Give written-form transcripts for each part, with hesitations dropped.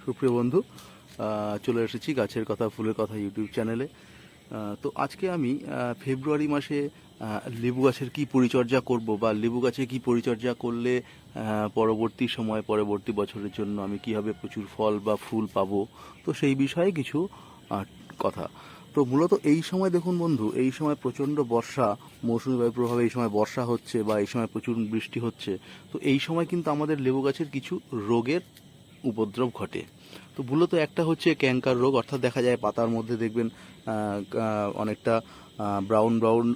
সুপ্রিয় বন্ধু, চলে এসেছি গাছের কথা ফুলের কথা ইউটিউব চ্যানেলে। তো আজকে আমি ফেব্রুয়ারি মাসে লেবু গাছের কি পরিচর্যা করব বা লেবু গাছে কি পরিচর্যা করলে পরবর্তী সময় পরবর্তী বছরের জন্য আমি কিভাবে প্রচুর ফল বা ফুল পাবো, তো সেই বিষয়ে কিছু কথা। তো মূলত এই সময় দেখুন বন্ধু, এই সময় প্রচণ্ড বর্ষা, মৌসুমি বায়ুর প্রভাবে এই সময় বর্ষা হচ্ছে বা এই সময় প্রচুর বৃষ্টি হচ্ছে। তো এই সময় কিন্তু আমাদের লেবু গাছের কিছু রোগের উপদ্রব ঘটে। তো মূলত একটা হচ্ছে ক্যাঙ্কার রোগ, অর্থাৎ দেখা যায় পাতার মধ্যে দেখবেন অনেকটা ব্রাউন ব্রাউন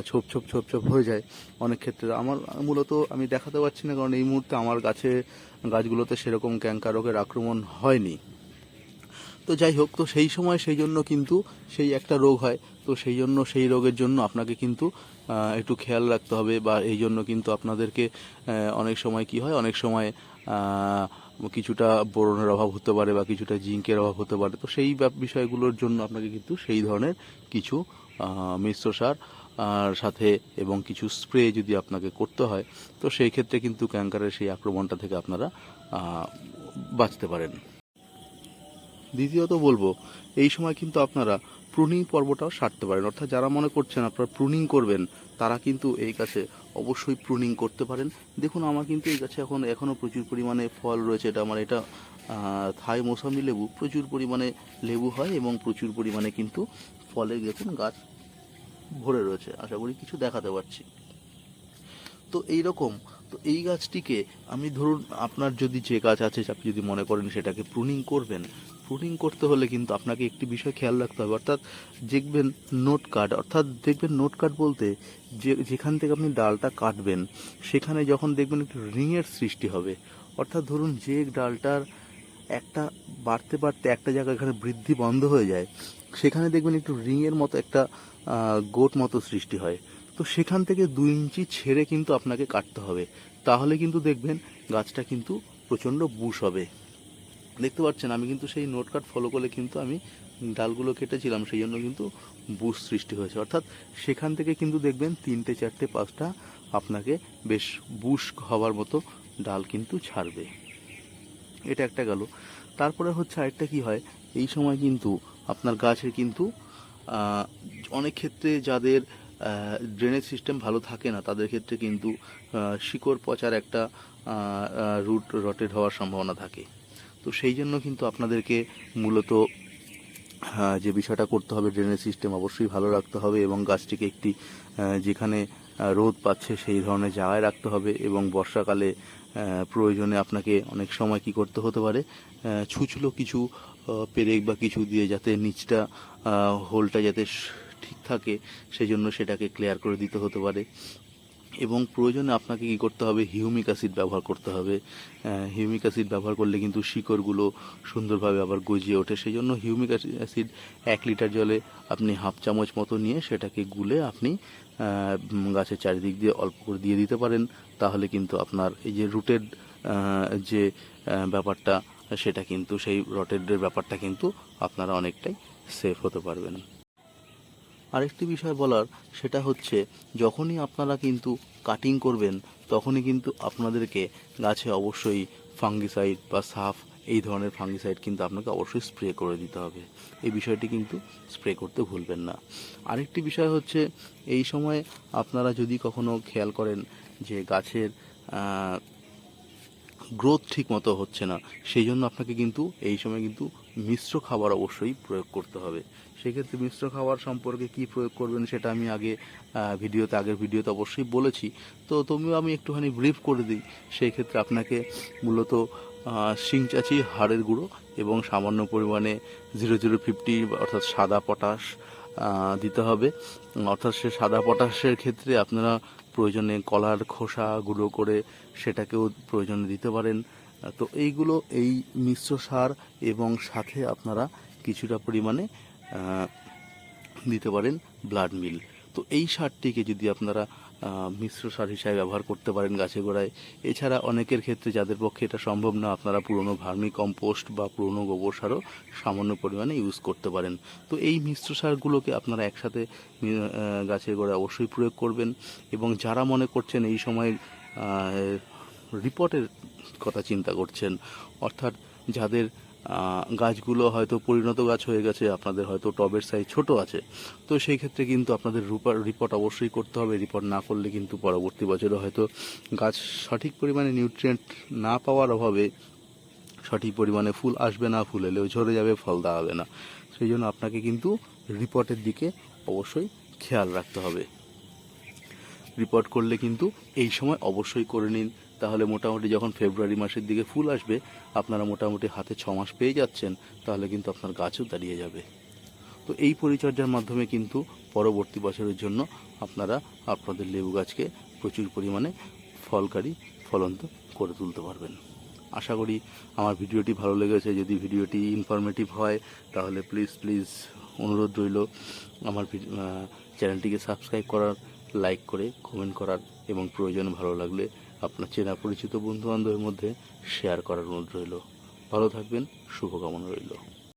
ছোপ ছোপ ছোপ ছোপ হয়ে যায় অনেক ক্ষেত্রে। মূলত আমি দেখাতে পারছি না, কারণ এই মুহূর্তে আমার গাছগুলোতে সেরকম ক্যাঙ্কার রোগের আক্রমণ হয়নি। তো যাই হোক, তো সেই সময় সেই জন্য কিন্তু সেই একটা রোগ হয়। তো সেই জন্য সেই রোগের জন্য আপনাকে কিন্তু একটু খেয়াল রাখতে হবে, বা এই জন্য কিন্তু আপনাদেরকে অনেক সময় কি হয়, অনেক সময় কিছুটা বোরনের অভাব হতে পারে বা কিছুটা জিঙ্কের অভাব হতে পারে। তো সেই বিষয়গুলোর জন্য আপনাকে কিন্তু সেই ধরনের কিছু মিশ্র সার সাথে এবং কিছু স্প্রে যদি আপনাকে করতে হয়, তো সেই ক্ষেত্রে কিন্তু ক্যাঙ্কারের সেই আক্রমণটা থেকে আপনারা বাঁচতে পারেন। দ্বিতীয়ত বলবো, এই সময় কিন্তু আপনারা প্রুনিং পর্বটাও সারতে পারেন। অর্থাৎ যারা মনে করছেন আপনারা প্রুনিং করবেন, তারা কিন্তু এই গাছে অবশ্যই প্রুনিং করতে পারেন। দেখুন, আমার কিন্তু এই গাছে এখনও প্রচুর পরিমাণে ফল রয়েছে। এটা থাই মৌসামি লেবু, প্রচুর পরিমাণে লেবু হয় এবং প্রচুর পরিমাণে কিন্তু ফলে দেখুন গাছ ভরে রয়েছে। আশা করি কিছু দেখাতে পারছি। তো এই গাছটিকে আমি, ধরুন আপনার যদি যে গাছ আছে আপনি যদি মনে করেন সেটাকে প্রুনিং করবেন, প্রুনিং করতে হলে কিন্তু আপনাকে একটি বিষয় খেয়াল রাখতে হবে। অর্থাৎ দেখবেন নোট কাট বলতে যেখান থেকে আপনি ডালটা কাটবেন সেখানে যখন দেখবেন একটু রিংয়ের সৃষ্টি হবে। অর্থাৎ ধরুন যে ডালটার একটা বাড়তে বাড়তে একটা জায়গায় এখানে বৃদ্ধি বন্ধ হয়ে যায়, সেখানে দেখবেন একটু রিংয়ের মতো একটা গোট মতো সৃষ্টি হয়। তো সেখান থেকে 2 ইঞ্চি ছেড়ে কিন্তু আপনাকে কাটতে হবে। তাহলে কিন্তু দেখবেন গাছটা কিন্তু প্রচণ্ড বুশ হবে। দেখতে পাচ্ছেন আমি কিন্তু সেই নোট কাট ফলো করে কিন্তু আমি ডালগুলো কেটেছিলাম, সেই জন্য কিন্তু বুশ সৃষ্টি হয়েছে। অর্থাৎ সেখান থেকে কিন্তু দেখবেন 3টে 4টে 5টা আপনাকে বেশ বুশ হওয়ার মতো ডাল কিন্তু ছাড়বে। এটা একটা গেল। তারপরে হচ্ছে আরেকটা কি হয়, এই সময় কিন্তু আপনার গাছের কিন্তু অনেক ক্ষেত্রে যাদের ড্রেনেজ সিস্টেম ভালো থাকে না, তাদের ক্ষেত্রে কিন্তু শিকড় পচার একটা রুট রটেড হওয়ার সম্ভাবনা থাকে। তো সেই জন্য কিন্তু আপনাদেরকে মূলত যে বিষয়টা করতে হবে, ড্রেনেজ সিস্টেম অবশ্যই ভালো রাখতে হবে এবং গাছটিকে একটি যেখানে রোদ পাচ্ছে সেই ধরনের জায়গায় রাখতে হবে। এবং বর্ষাকালে প্রয়োজনে আপনাকে অনেক সময় কি করতে হতে পারে, ছুঁচলো কিছু পেরেক বা কিছু দিয়ে যাতে নিচটা হোলটা যাতে ঠিক থাকে, সেই জন্য সেটাকে ক্লিয়ার করে দিতে হতে পারে। এবং প্রয়োজনে আপনাকে কী করতে হবে, হিউমিক অ্যাসিড ব্যবহার করতে হবে। হিউমিক অ্যাসিড ব্যবহার করলে কিন্তু শিকড়গুলো সুন্দরভাবে আবার গজিয়ে ওঠে। সেই জন্য হিউমিক অ্যাসিড 1 লিটার জলে আপনি হাফ চামচ মতো নিয়ে সেটাকে গুলে আপনি গাছের চারিদিক দিয়ে অল্প করে দিয়ে দিতে পারেন। তাহলে কিন্তু আপনার এই যে রুটেড যে ব্যাপারটা, সেটা কিন্তু সেই রটেডের ব্যাপারটা কিন্তু আপনারা অনেকটাই সেফ হতে পারবেন। আরেকটি বিষয় বলার, সেটা হচ্ছে যখনই আপনারা কিন্তু কাটিং করবেন তখনই কিন্তু আপনাদেরকে গাছে অবশ্যই ফাঙ্গিসাইড বা সাফ এই ধরনের ফাঙ্গিসাইড কিন্তু আপনাকে অবশ্যই স্প্রে করে দিতে হবে। এই বিষয়টি কিন্তু স্প্রে করতে ভুলবেন না। আরেকটি বিষয় হচ্ছে, এই সময় আপনারা যদি কখনো খেয়াল করেন যে গাছের গ্রোথ ঠিক মতো হচ্ছে না, সেই জন্য আপনাকে কিন্তু এই সময় কিন্তু মিশ্র খাবার অবশ্যই প্রয়োগ করতে হবে। সেক্ষেত্রে মিশ্র খাবার সম্পর্কে কি প্রয়োগ করবেন সেটা আমি আগের ভিডিওতে অবশ্যই বলেছি। তো আমি একটুখানি ব্রিফ করে দিই। সেই ক্ষেত্রে আপনাকে মূলত শিংচাচি, হাড়ের গুঁড়ো এবং সামান্য পরিমাণে 0050 অর্থাৎ সাদা পটাশ দিতে হবে। অর্থাৎ সে সাদা পটাশের ক্ষেত্রে আপনারা প্রয়োজনে কলার খোসা গুঁড়ো করে সেটাকেও প্রয়োজনে দিতে পারেন। তো এই মিশ্র সার এবং সাথে আপনারা কিছুটা পরিমাণে দিতে পারেন ব্লাড মিল। তো এই সারটিকে যদি আপনারা মিশ্র সার হিসাবে ব্যবহার করতে পারেন গাছে গোড়ায়। এছাড়া অনেকের ক্ষেত্রে যাদের পক্ষে এটা সম্ভব না, আপনারা পুরনো ভার্মি কম্পোস্ট বা পুরনো গোবর সারও সামান্য পরিমাণে ইউজ করতে পারেন। তো এই মিশ্র সারগুলোকে আপনারা একসাথে গাছের গোড়ায় অবশ্যই প্রয়োগ করবেন। এবং যারা মনে করছেন এই সময় রিপোর্টের কথা চিন্তা করছেন, অর্থাৎ যাদের গাছগুলো হয়তো পরিণত গাছ হয়ে গেছে, আপনাদের হয়তো টবের সাইজ ছোট আছে, তো সেই ক্ষেত্রে কিন্তু আপনাদের রিপোর্ট অবশ্যই করতে হবে। রিপোর্ট না করলে কিন্তু পরবর্তী বছরে হয়তো গাছ সঠিক পরিমাণে নিউট্রিয়েন্ট না পাওয়ার অভাবে সঠিক পরিমাণে ফুল আসবে না, ফুল এলেও ঝরে যাবে, ফল দেওয়া হবে না। সেই জন্য আপনাকে কিন্তু রিপোর্টের দিকে অবশ্যই খেয়াল রাখতে হবে। রিপোর্ট করলে কিন্তু এই সময় অবশ্যই করে নিন, তাহলে মোটামুটি যখন ফেব্রুয়ারি মাসের দিকে ফুল আসবে আপনারা মোটামুটি হাতে 6 মাস পেয়ে যাচ্ছেন, তাহলে কিন্তু আপনার গাছও দাঁড়িয়ে যাবে। তো এই পরিচর্যার মাধ্যমে কিন্তু পরবর্তী বছরের জন্য আপনারা আপনাদের লেবু গাছকে প্রচুর পরিমাণে ফলকারী ফলন্ত করে তুলতে পারবেন। আশা করি আমার ভিডিওটি ভালো লেগেছে। যদি ভিডিওটি ইনফরমেটিভ হয় তাহলে প্লিজ অনুরোধ রইল আমার চ্যানেলটিকে সাবস্ক্রাইব করার, লাইক করে কমেন্ট করার এবং প্রয়োজন ভালো লাগলে আপনার চেনা পরিচিত বন্ধুবান্ধবের মধ্যে শেয়ার করার অনুরোধ রইল। ভালো থাকবেন, শুভকামনা রইল।